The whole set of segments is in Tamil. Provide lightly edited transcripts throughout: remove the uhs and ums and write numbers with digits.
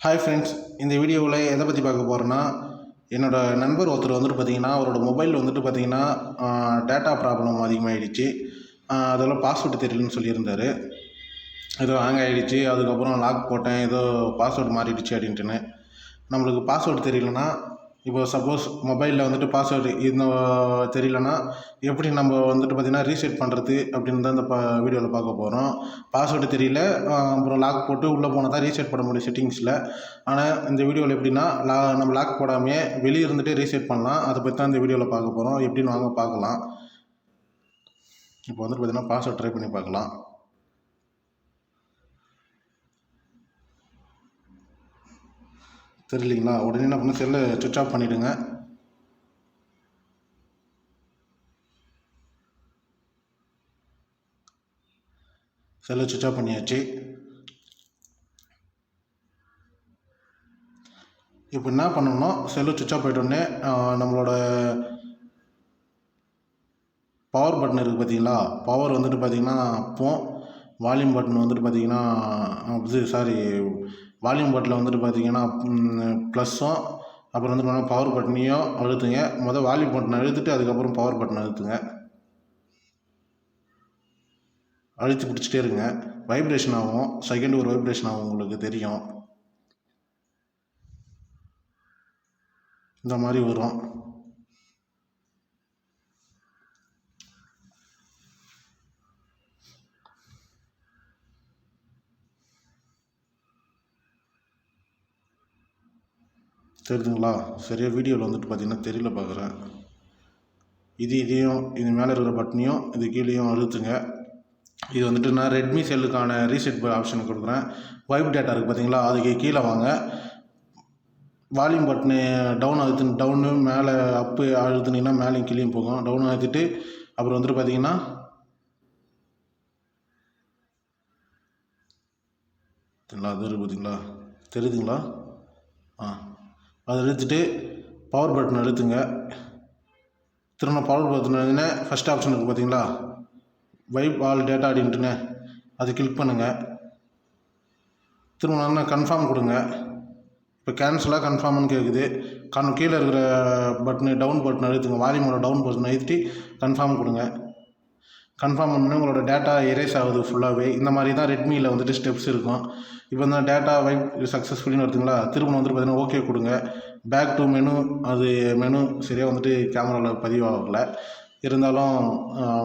ஹாய் ஃப்ரெண்ட்ஸ், இந்த வீடியோவில் எதை பற்றி பார்க்க போகிறேன்னா, என்னோடய நண்பர் ஒருத்தர் வந்துட்டு பார்த்திங்கன்னா, அவரோட மொபைல் வந்துட்டு பார்த்திங்கன்னா டேட்டா ப்ராப்ளம் அதிகமாகிடுச்சு. அதெல்லாம் பாஸ்வேர்டு தெரியலன்னு சொல்லியிருந்தார். ஏதோ ஹேங் ஆகிடுச்சு. அதுக்கப்புறம் லாக் போட்டேன், ஏதோ பாஸ்வேர்டு மாறிடுச்சு அப்படின்ட்டுன்னு. நம்மளுக்கு பாஸ்வேர்டு தெரியலனா, இப்போ சப்போஸ் மொபைலில் வந்துட்டு பாஸ்வேர்டு தெரியலனா எப்படி நம்ம வந்துட்டு பார்த்திங்கன்னா ரீசெட் பண்ணுறது அப்படின்னு தான் இந்த வீடியோவில் பார்க்க போகிறோம். பாஸ்வேர்டு தெரியல, அப்புறம் லாக் போட்டு உள்ளே போனால் தான் ரீசெட் பண்ண முடியும் செட்டிங்ஸில். ஆனால் இந்த வீடியோவில் எப்படின்னா நம்ம லாக் போடாமையே வெளியே இருந்துகிட்டே ரீசெட் பண்ணலாம். அதை பற்றி தான் இந்த வீடியோவில் பார்க்க போகிறோம். எப்படின்னு வாங்க பார்க்கலாம். இப்போ வந்துட்டு பார்த்திங்கன்னா பாஸ்வேர்டு ட்ரை பண்ணி பார்க்கலாம். தெரியலிங்களா? உடனே என்ன பண்ண, செல்லை சுவிட்ச் ஆஃப் பண்ணிவிடுங்க. செல்லை சுவிட்ச் ஆஃப் பண்ணியாச்சு. இப்போ என்ன பண்ணணும்னா, செல்லு சுவிட்ச் ஆஃப் ஆகிட்டோடனே நம்மளோட பவர் பட்டன் இருக்குது பார்த்தீங்களா, பவர் வந்துட்டு பார்த்திங்கன்னா அப்போது வால்யூம் பட்டன் வந்துட்டு பார்த்திங்கன்னா வால்யூம் பட்டனில் வந்துட்டு பார்த்திங்கன்னா ப்ளஸ்ஸும் அப்புறம் வந்து பவர் பட்டனையும் அழுத்துங்க. வால்யூம் பட்டனை அழுத்திட்டு அதுக்கப்புறம் பவர் பட்டனை அழுத்துங்க. அழுத்தி பிடிச்சிட்டே இருங்க. வைப்ரேஷன் ஆகும், செகண்ட் ஒரு வைப்ரேஷன் ஆகும், உங்களுக்கு தெரியும். இந்த மாதிரி வரும். தெரியுதுங்களா? சரியாக வீடியோவில் வந்துட்டு பார்த்திங்கன்னா தெரியல, பார்க்குறேன். இதையும் இது மேலே இருக்கிற பட்டனையும் இது கீழேயும் அழுத்துங்க. இது வந்துட்டு நான் ரெட்மி செல்லுக்கான ரீசெட் ஆப்ஷன் கொடுக்குறேன். வைப் டேட்டா இருக்குது பார்த்தீங்களா, அதுக்கு கீழே வாங்க. வால்யூம் பட்டனு டவுனு மேலே அப்பு அழுத்துனீங்கன்னா மேலேயும் கீழேயும் போகும். டவுன் அழுத்திட்டு அப்புறம் வந்துட்டு பார்த்தீங்கன்னா அது இருக்குது பார்த்தீங்களா, தெரியுதுங்களா? அதை அழுத்திட்டு பவர் பட்டன் அழுத்துங்க. திரும்ப பவர் பட்டன் அழுத்தினா ஃபஸ்ட் ஆப்ஷன் இருக்குது பார்த்தீங்களா, வைப் ஆல் டேட்டா அப்படின்ட்டுன்னு அதை கிளிக் பண்ணுங்கள். திரும்ப நல்லா கன்ஃபார்ம் கொடுங்க. இப்போ கேன்சலாக கன்ஃபார்ம்னு கேட்குது. கீழே இருக்கிற பட்டனு டவுன் பட்டன் அழுத்துங்க. வால்யூமோட டவுன் பட்டன் அழுத்தி கன்ஃபார்ம் கொடுங்க. கன்ஃபார்ம் பண்ணி உங்களோட டேட்டா எரேஸ் ஆகுது ஃபுல்லாகவே. இந்த மாதிரி தான் ரெட்மியில் வந்துட்டு ஸ்டெப்ஸ் இருக்கும். இப்போ இந்த டேட்டா வைப் சக்ஸஸ்ஃபுல்லின்னு வருதுங்களா, திரும்ப வந்துட்டு பார்த்தீங்கன்னா ஓகே கொடுங்க. பேக் டு மெனு, அது மெனு சரியாக வந்துட்டு கேமராவில் பதிவாகலை, இருந்தாலும்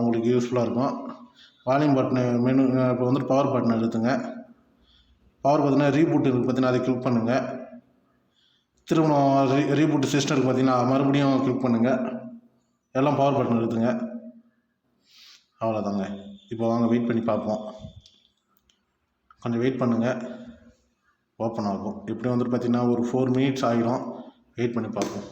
உங்களுக்கு யூஸ்ஃபுல்லாக இருக்கும். வால்யூம் பட்டனு மெனு இப்போ வந்துட்டு பவர் பட்டன் அழுத்துங்க. பவர் பார்த்தீங்கன்னா ரீபூட் இருக்குது பார்த்தீங்கன்னா அதை கிளிக் பண்ணுங்கள். திரும்ப ரீபூட் சிஸ்டம் இருக்குது பார்த்தீங்கன்னா மறுபடியும் கிளிக் பண்ணுங்கள். எல்லாம் பவர் பட்டன் அழுத்துங்க. அவ்வளோதாங்க. இப்போ வாங்க வெயிட் பண்ணி பார்ப்போம். கொஞ்சம் வெயிட் பண்ணுங்கள், ஓப்பன் ஆகும். எப்படி வந்துட்டு பார்த்திங்கன்னா ஒரு 4 மினிட்ஸ் ஆகிடும். வெயிட் பண்ணி பார்ப்போம்.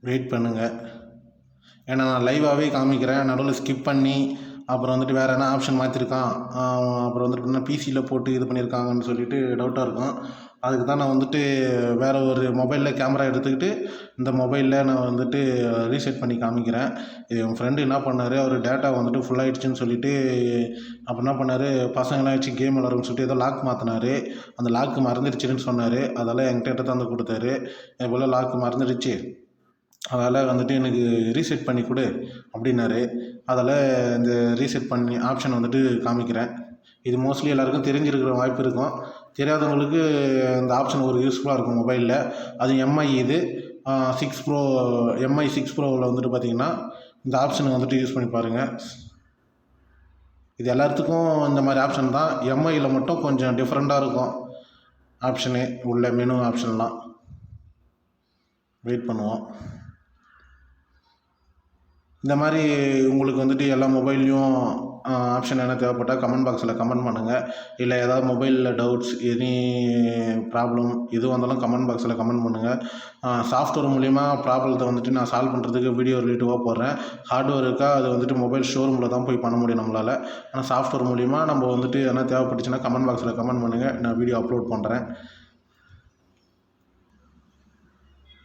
வெயிட் பண்ணுங்கள். ஏன்னா நான் லைவாகவே காமிக்கிறேன், நடுவில் ஸ்கிப் பண்ணி அப்புறம் வந்துட்டு வேறு என்ன ஆப்ஷன் மாற்றிருக்கான், அப்புறம் வந்துட்டு என்ன பிசியில் போட்டு இது பண்ணியிருக்காங்கன்னு சொல்லிட்டு டவுட்டாக இருக்கும். அதுக்கு தான் நான் வந்துட்டு வேறு ஒரு மொபைலில் கேமரா எடுத்துக்கிட்டு இந்த மொபைலில் நான் வந்துட்டு ரீசெட் பண்ணி காமிக்கிறேன். இது என் ஃப்ரெண்டு என்ன பண்ணார், அவர் டேட்டா வந்துட்டு ஃபுல்லாகிடுச்சின்னு சொல்லிவிட்டு அப்போ என்ன பண்ணார், பசங்களாம் வச்சு கேம் விளாட்றோன்னு சொல்லிட்டு ஏதோ லாக் மாற்றினார். அந்த லாக்கு மறந்துடுச்சுன்னு சொன்னார். அதெல்லாம் என்கிட்ட தந்து கொடுத்தாரு. இதுபோல் லாக்கு மறந்துடுச்சு, அதனால் வந்துட்டு எனக்கு ரீசெட் பண்ணி கொடு அப்படின்னாரு. அதில் இந்த ரீசெட் பண்ணி ஆப்ஷன் வந்துட்டு காமிக்கிறேன். இது மோஸ்ட்லி எல்லாேருக்கும் தெரிஞ்சிருக்கிற வாய்ப்பு இருக்கும். தெரியாதவங்களுக்கு இந்த ஆப்ஷன் ஒரு யூஸ்ஃபுல்லாக இருக்கும் மொபைலில். அது எம்ஐ இது 6 ப்ரோ, எம்ஐ 6 ப்ரோவில் வந்துட்டு பார்த்திங்கன்னா இந்த ஆப்ஷனை வந்துட்டு யூஸ் பண்ணி பாருங்கள். இது எல்லாத்துக்கும் இந்த மாதிரி ஆப்ஷன் தான். எம்ஐயில் மட்டும் கொஞ்சம் டிஃப்ரெண்ட்டாக இருக்கும் ஆப்ஷனு, உள்ள மெனு ஆப்ஷன்லாம். வெயிட் பண்ணுவோம். இந்த மாதிரி உங்களுக்கு வந்துட்டு எல்லா மொபைல்லையும் ஆப்ஷன் என்ன தேவைப்பட்டால் கமெண்ட் பாக்ஸில் கமெண்ட் பண்ணுங்கள். இல்லை ஏதாவது மொபைலில் டவுட்ஸ் எனி ப்ராப்ளம் எது வந்தாலும் கமெண்ட் பாக்ஸில் கமெண்ட் பண்ணுங்கள். சாஃப்ட்வேர் மூலிமா ப்ராப்ளத்தை வந்துட்டு நான் சால்வ் பண்ணுறதுக்கு வீடியோ ரிலேட்டிவாக போடுறேன். ஹார்ட்வேருக்காக அது வந்துட்டு மொபைல் ஷோரூமில் தான் போய் பண்ண முடியும் நம்மளால். ஆனால் சாஃப்ட்வேர் மூலிமா நம்ம வந்துட்டு எதனா தேவைப்பட்டுச்சுன்னா கமெண்ட் பாக்ஸில் கமெண்ட் பண்ணுங்கள், நான் வீடியோ அப்லோட் பண்ணுறேன்.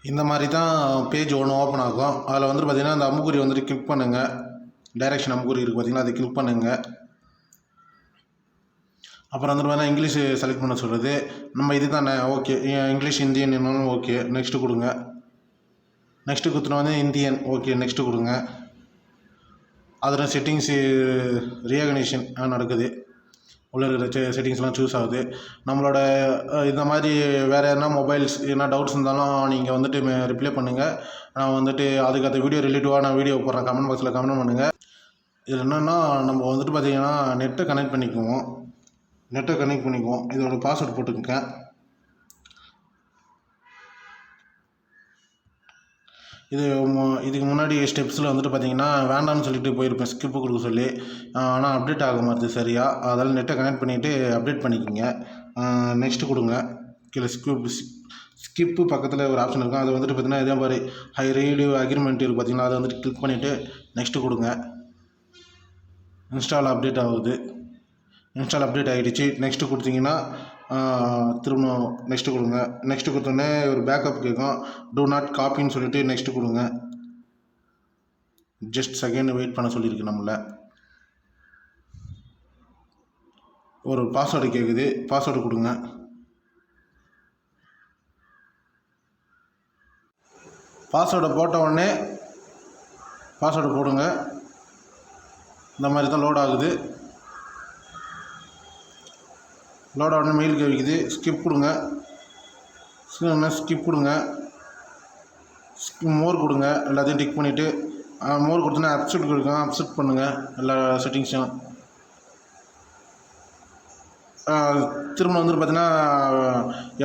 இந்த மாதிரி தான் பேஜ் ஒன்று ஓப்பன் ஆகும். அதில் வந்துட்டு பார்த்திங்கன்னா அந்த அம்புக்குறி வந்துட்டு கிளிக் பண்ணுங்கள். டைரெக்ஷன் அம்புக்குறி இருக்குது பார்த்திங்கன்னா, அதை கிளிக் பண்ணுங்கள். அப்புறம் வந்துட்டு பார்த்தீங்கன்னா இங்கிலீஷ் செலக்ட் பண்ண சொல்கிறது. நம்ம இது தானே ஓகே, இங்கிலீஷ் இந்தியன் என்னன்னு ஓகே, நெக்ஸ்ட்டு கொடுங்க. நெக்ஸ்ட்டு கொடுத்துட்டு வந்து இந்தியன் ஓகே, நெக்ஸ்ட்டு கொடுங்க. அதில் செட்டிங்ஸு ரீஆர்கனைசேஷன் நடக்குது. உள்ளே இருக்கிற செட்டிங்ஸ்லாம் சூஸ் ஆகுது. நம்மளோட இந்த மாதிரி வேறு எதனா மொபைல்ஸ் எதனா டவுட்ஸ் இருந்தாலும் நீங்கள் வந்துட்டு ரிப்ளை பண்ணுங்கள். நான் வந்துட்டு அதுக்கு அந்த வீடியோ ரிலேட்டிவாக நான் வீடியோ போடுறேன், கமெண்ட் பாக்ஸில் கமெண்ட் பண்ணுங்கள். இது என்னென்னா நம்ம வந்துட்டு பார்த்திங்கன்னா நெட்டை கனெக்ட் பண்ணிக்குவோம். இதோட பாஸ்வேர்டு போட்டுக்கங்க. இதுக்கு முன்னாடி ஸ்டெப்ஸில் வந்துட்டு பார்த்திங்கன்னா வேண்டாம்னு சொல்லிட்டு போயிருப்பேன், ஸ்கிப்பு கொடுக்க சொல்லி. ஆனால் அப்டேட் ஆக மாட்டுது சரியாக. அதால் நெட்டை கனெக்ட் பண்ணிவிட்டு அப்டேட் பண்ணிக்கோங்க. நெக்ஸ்ட்டு கொடுங்க. கீழே ஸ்கிப்பு பக்கத்தில் ஒரு ஆப்ஷன் இருக்கும். அது வந்துட்டு பார்த்திங்கன்னா இதே மாதிரி ஹை ரீடு அக்ரிமெண்ட் இருக்குது பார்த்திங்கன்னா, அதை வந்துட்டு கிளிக் பண்ணிவிட்டு நெக்ஸ்ட்டு கொடுங்க. இன்ஸ்டால் அப்டேட் ஆகுது. இன்ஸ்டால் அப்டேட் ஆகிடுச்சு. நெக்ஸ்ட்டு கொடுத்தீங்கன்னா திரும்ப நெக்ஸ்ட்டு கொடுங்க. நெக்ஸ்ட்டு கொடுத்தோடனே ஒரு பேக்கப் கேட்கும். டூ நாட் காப்பின்னு சொல்லிட்டு நெக்ஸ்ட்டு கொடுங்க. ஜஸ்ட் செகண்ட் வெயிட் பண்ண சொல்லியிருக்கு நம்மள. ஒரு பாஸ்வேர்டு கேட்குது, பாஸ்வேர்டு கொடுங்க. பாஸ்வேர்டை போட்ட உடனே பாஸ்வேர்டு போடுங்க. இந்த மாதிரி தான் லோட் ஆகுது. லோட் ஆன மெயில் கேட்குது, ஸ்கிப் கொடுங்க. ஸ்கிப் கொடுங்க. மோர் கொடுங்க. எல்லாத்தையும் டிக் பண்ணிவிட்டு மோர் கொடுத்தோன்னா அப்செட் கொடுங்க. அப்செட் பண்ணுங்கள் எல்லா செட்டிங்ஸும். திரும்ப வந்துட்டு பார்த்தீங்கன்னா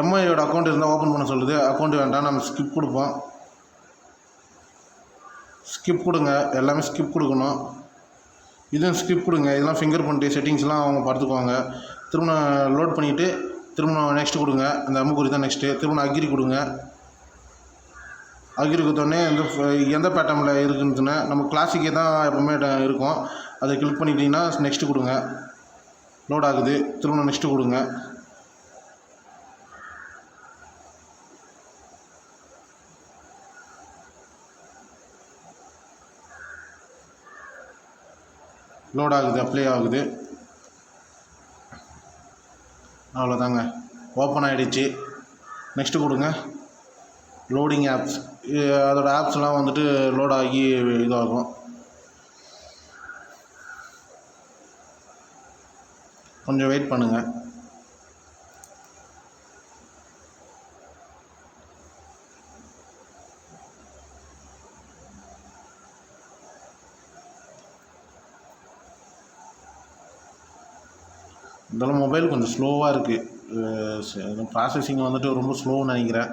எம்ஐயோட அக்கௌண்ட் இருந்தால் ஓப்பன் பண்ண சொல்லுது. அக்கௌண்ட் வேண்டாம், நம்ம ஸ்கிப் கொடுப்போம். ஸ்கிப் கொடுங்க. எல்லாமே ஸ்கிப் கொடுக்கணும். இதுவும் ஸ்கிப் கொடுங்க. இதெல்லாம் ஃபிங்கர் பிரிண்ட் செட்டிங்ஸ்லாம் அவங்க பார்த்துக்குவாங்க. திரும்ப லோட் பண்ணிவிட்டு திரும்ப நெக்ஸ்ட்டு கொடுங்க. அந்த அம்புக்குறி தான் நெக்ஸ்ட்டு. திரும்ப அக்ரி கொடுங்க. அக்ரி கொடுத்தோடனே எந்த பேட்டர்னில் இருக்குதுன்னா நம்ம கிளாசிக்கே தான் எப்போவுமே இருக்கும். அதை கிளிக் பண்ணிட்டீங்கன்னா நெக்ஸ்ட்டு கொடுங்க. லோட் ஆகுது. திரும்ப நெக்ஸ்ட்டு கொடுங்க. லோட் ஆகுது, அப்ளை ஆகுது. அவ்வளோதாங்க, ஓப்பன் ஆகிடுச்சு. நெக்ஸ்ட்டு கொடுங்க. லோடிங் ஆப்ஸ், அதோட ஆப்ஸ்லாம் வந்துட்டு லோட் ஆகி இதாகும். கொஞ்சம் வெயிட் பண்ணுங்கள். இருந்தாலும் மொபைல் கொஞ்சம் ஸ்லோவாக இருக்குது. ப்ராசஸிங் வந்துட்டு ரொம்ப ஸ்லோன்னு நினைக்கிறேன்.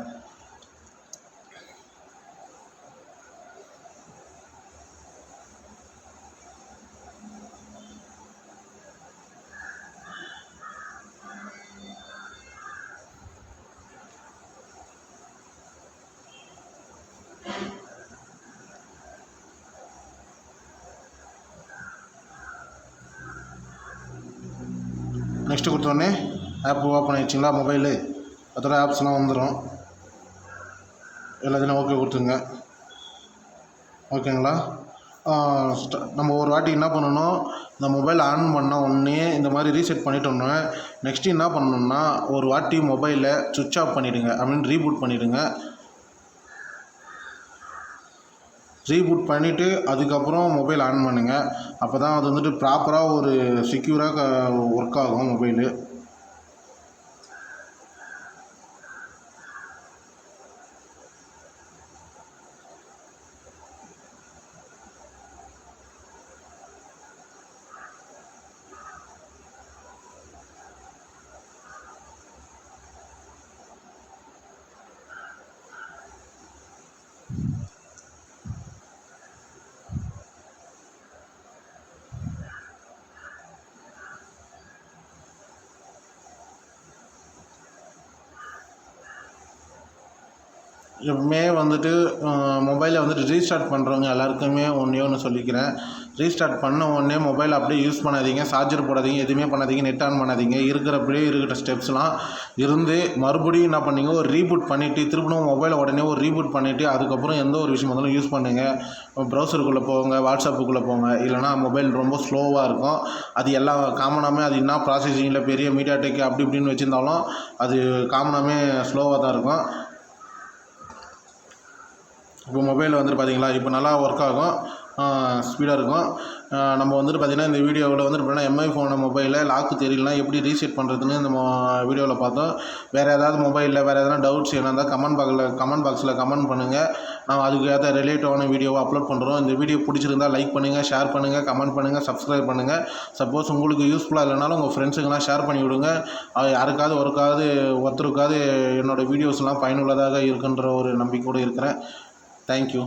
நெக்ஸ்ட்டு கொடுத்தோடனே ஆப் ஓப்பன் ஆகிடுச்சிங்களா மொபைலு. அதோட ஆப்ஸ்லாம் வந்துடும். எல்லாத்தையும் ஓகே கொடுத்துங்க. ஓகேங்களா. நம்ம ஒரு வாட்டி என்ன பண்ணணும், இந்த மொபைல் ஆன் பண்ணால் உடனே இந்த மாதிரி ரீசெட் பண்ணிட்டோம்னா நெக்ஸ்ட்டு என்ன பண்ணணும்னா ஒரு வாட்டி மொபைலை சுவிட்ச் ஆஃப் பண்ணிவிடுங்க. அப்படின்னு ரீபூட் பண்ணிவிடுங்க. ரீபூட் பண்ணிவிட்டு அதுக்கப்புறம் மொபைல் ஆன் பண்ணுங்கள். அப்போ தான் அது வந்துட்டு ப்ராப்பராக ஒரு செக்யூராக ஒர்க் ஆகும் மொபைலு. எப்பவுமே வந்துட்டு மொபைலை வந்துட்டு ரீஸ்டார்ட் பண்ணுறவங்க எல்லாருக்குமே ஒன்றே ஒன்று சொல்லிக்கிறேன். ரீஸ்டார்ட் பண்ண உடனே மொபைல் அப்படியே யூஸ் பண்ணாதீங்க, சார்ஜர் போடாதீங்க, எதுவுமே பண்ணாதீங்க, நெட் ஆன் பண்ணாதீங்க. இருக்கிறப்படியே இருக்கிற ஸ்டெப்ஸ்லாம் இருந்து மறுபடியும் என்ன பண்ணீங்க, ஒரு ரீபூட் பண்ணிவிட்டு திருப்பியும் மொபைலை உடனே ஒரு ரீபூட் பண்ணிவிட்டு அதுக்கப்புறம் எந்த ஒரு விஷயம் வந்தாலும் யூஸ் பண்ணுங்கள். ப்ரௌசருக்குள்ளே போங்க, வாட்ஸ்அப்புக்குள்ளே போங்க, இல்லைனா மொபைல் ரொம்ப ஸ்லோவாக இருக்கும். அது எல்லாம் காமனாகவே அது என்ன ப்ராசஸிங்கில் பெரிய மீடியாடெக் அப்படி இப்படின்னு வச்சுருந்தாலும் அது காமனாகவே ஸ்லோவாக தான் இருக்கும். இப்போ மொபைலில் வந்துட்டு பார்த்தீங்களா, இப்போ நல்லா ஒர்க் ஆகும், ஸ்பீடாக இருக்கும். நம்ம வந்துட்டு பார்த்திங்கன்னா இந்த வீடியோவில் வந்துட்டு பார்த்தீங்கன்னா எம்ஐ ஃபோனை மொபைலில் லாக்கு தெரியலனா எப்படி ரீசெட் பண்ணுறதுன்னு இந்த வீடியோவில் பார்த்தோம். வேறு ஏதாவது மொபைலில் வேறு எதனா டவுட்ஸ் என்ன இருந்தால் கமெண்ட் பாக்ஸில் கமெண்ட் பண்ணுங்கள். நான் அதுக்கு ஏற்ற ரிலேட்டிவான வீடியோவை அப்லோட் பண்ணுறோம். இந்த வீடியோ பிடிச்சிருந்தால் லைக் பண்ணுங்கள், ஷேர் பண்ணுங்கள், கமெண்ட் பண்ணுங்கள், சப்ஸ்கிரைப் பண்ணுங்கள். சப்போஸ் உங்களுக்கு யூஸ்ஃபுல்லாக இல்லைனாலும் உங்கள் ஃப்ரெண்ட்ஸுக்கெல்லாம் ஷேர் பண்ணி விடுங்க. யாருக்காவது ஒருத்தருக்காவது என்னோடய வீடியோஸ்லாம் பயனுள்ளதாக இருக்குன்ற ஒரு நம்பிக்கையோடு இருக்கிறேன். Thank you.